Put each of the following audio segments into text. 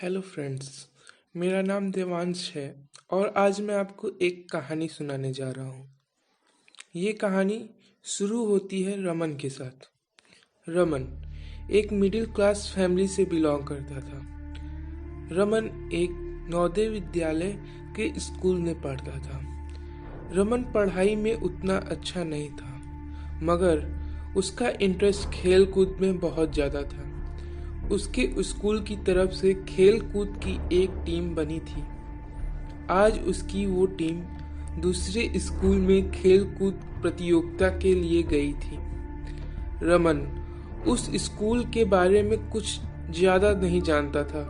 Hello friends. मेरा नाम देवांश है और आज मैं आपको एक कहानी सुनाने जा रहा हूँ। ये कहानी शुरू होती है रमन के साथ। रमन एक मिडिल क्लास फैमिली से बिलोंग करता था। रमन एक नवोदय विद्यालय के स्कूल में पढ़ता था। रमन पढ़ाई में उतना अच्छा नहीं था, मगर उसका इंटरेस्ट खेल कूद में बहुत ज़्यादा था। उसके स्कूल की तरफ से खेल कूद की एक टीम बनी थी। आज उसकी वो टीम दूसरे स्कूल में खेल कूद प्रतियोगिता के लिए गई थी। रमन उस स्कूल के बारे में कुछ ज़्यादा नहीं जानता था,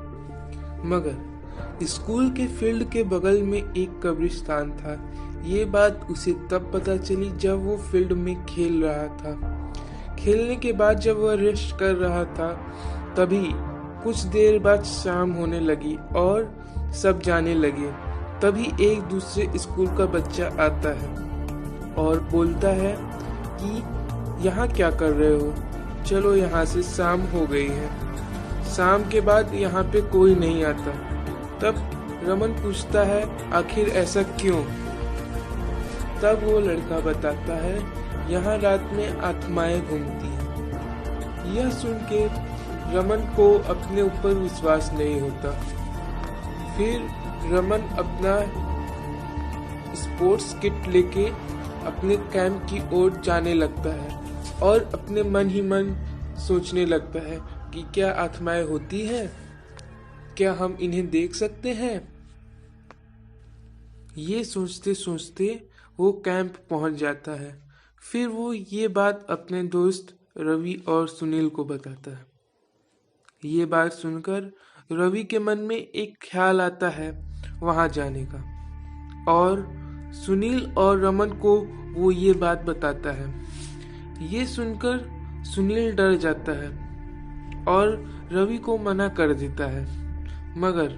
मगर स्कूल के फील्ड के बगल में एक कब्रिस्तान था। ये बात उसे तब पता चली जब वो फील्ड में खेल रहा था। खेलने के बाद जब वह रेस्ट कर रहा था, तभी कुछ देर बाद शाम होने लगी और सब जाने लगे। तभी एक दूसरे स्कूल का बच्चा आता है और बोलता है कि यहाँ क्या कर रहे हो, चलो यहाँ से, शाम हो गई है। शाम के बाद यहाँ पे कोई नहीं आता। तब रमन पूछता है, आखिर ऐसा क्यों? तब वो लड़का बताता है, यहाँ रात में आत्माएं घूमती हैं। यह सुन के रमन को अपने ऊपर विश्वास नहीं होता। फिर रमन अपना स्पोर्ट्स किट लेके अपने कैंप की ओर जाने लगता है और अपने मन ही मन सोचने लगता है कि क्या आत्माएं होती हैं, क्या हम इन्हें देख सकते हैं। ये सोचते सोचते वो कैंप पहुंच जाता है। फिर वो ये बात अपने दोस्त रवि और सुनील को बताता है। ये बात सुनकर रवि के मन में एक ख्याल आता है वहां जाने का, और सुनील और रमन को वो ये बात बताता है। ये सुनकर सुनील डर जाता है और रवि को मना कर देता है, मगर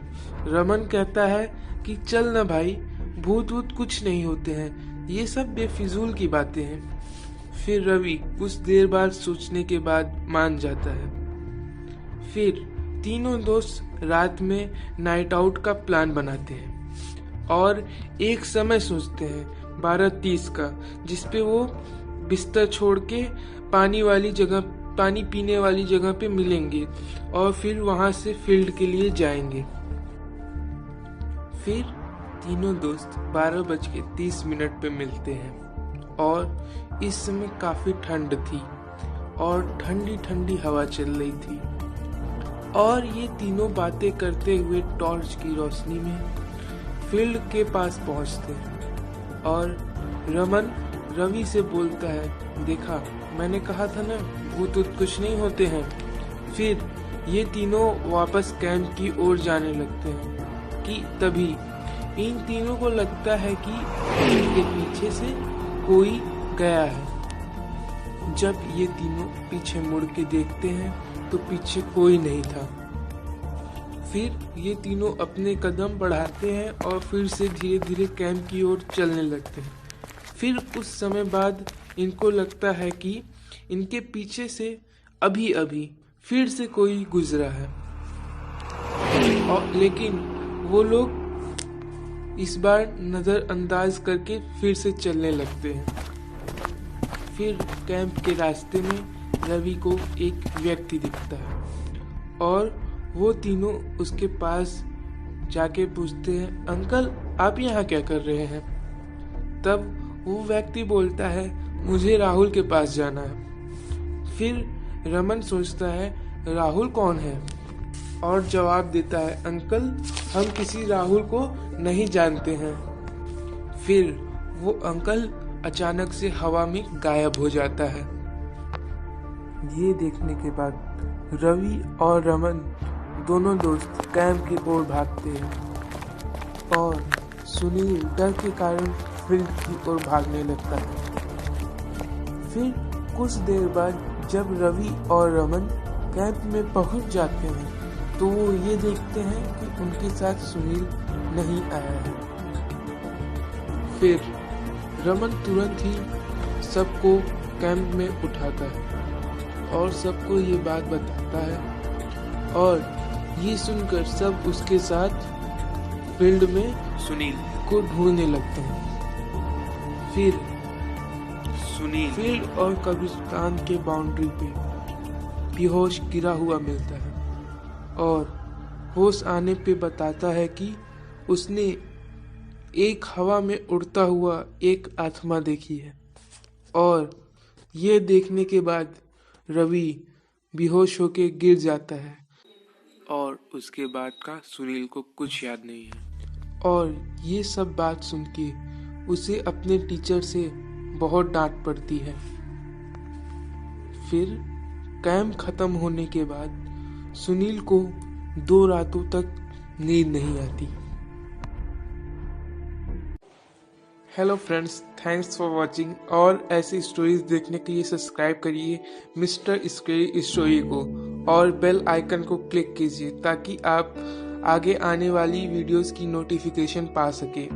रमन कहता है कि चल ना भाई, भूत वूत कुछ नहीं होते हैं, ये सब बेफिजूल की बातें हैं। फिर रवि कुछ देर बाद सोचने के बाद मान जाता है। फिर तीनों दोस्त रात में नाइट आउट का प्लान बनाते हैं और एक समय सोचते हैं 12:30 का, जिसपे वो बिस्तर छोड़ के पानी पीने वाली जगह पे मिलेंगे और फिर वहां से फील्ड के लिए जाएंगे। फिर तीनों दोस्त 12:30 पे मिलते हैं और इस समय काफी ठंड थी और ठंडी ठंडी हवा चल रही थी, और ये तीनों बातें करते हुए टॉर्च की रोशनी में फील्ड के पास पहुंचते हैं। और रमन रवि से बोलता है, देखा मैंने कहा था ना, भूत वूत कुछ नहीं होते हैं। फिर ये तीनों वापस कैंप की ओर जाने लगते हैं कि तभी इन तीनों को लगता है कि इनके पीछे से कोई गया है। जब ये तीनों पीछे मुड़ के देखते हैं तो पीछे कोई नहीं था। फिर ये तीनों अपने कदम बढ़ाते हैं और फिर से धीरे धीरे कैंप की ओर चलने लगते हैं। फिर कुछ समय बाद इनको लगता है कि इनके पीछे से अभी अभी फिर से कोई गुजरा है, और लेकिन वो लोग इस बार नजरअंदाज करके फिर से चलने लगते हैं। फिर कैंप के रास्ते में रवि को एक व्यक्ति दिखता है और वो तीनों उसके पास जाके पूछते हैं, अंकल आप यहाँ क्या कर रहे हैं? तब वो व्यक्ति बोलता है, मुझे राहुल के पास जाना है। फिर रमन सोचता है, राहुल कौन है? और जवाब देता है, अंकल हम किसी राहुल को नहीं जानते हैं। फिर वो अंकल अचानक से हवा में गायब हो जाता है। ये देखने के बाद रवि और रमन दोनों दोस्त कैंप की ओर भागते हैं और सुनील डर के कारण फील्ड की ओर भागने लगता है। फिर कुछ देर बाद जब रवि और रमन कैंप में पहुंच जाते हैं तो वो ये देखते हैं कि उनके साथ सुनील नहीं आया है। फिर रमन तुरंत ही सबको कैंप में उठाता है और सबको ये बात बताता है, और ये सुनकर सब उसके साथ फील्ड में सुनील को ढूंढने लगते हैं। फिर सुनील फील्ड और कब्रिस्तान के बाउंड्री पे बेहोश गिरा हुआ मिलता है और होश आने पे बताता है कि उसने एक हवा में उड़ता हुआ एक आत्मा देखी है। और ये देखने के बाद रवि बेहोश होके गिर जाता है और उसके बाद का सुनील को कुछ याद नहीं है। और ये सब बात सुन के उसे अपने टीचर से बहुत डांट पड़ती है। फिर कैंप खत्म होने के बाद सुनील को 2 रातों तक नींद नहीं आती। Hello friends, thanks for watching. और ऐसी स्टोरीज देखने के लिए सब्सक्राइब करिए मिस्टर स्कैरी स्टोरी को और बेल आइकन को क्लिक कीजिए ताकि आप आगे आने वाली वीडियोस की नोटिफिकेशन पा सके।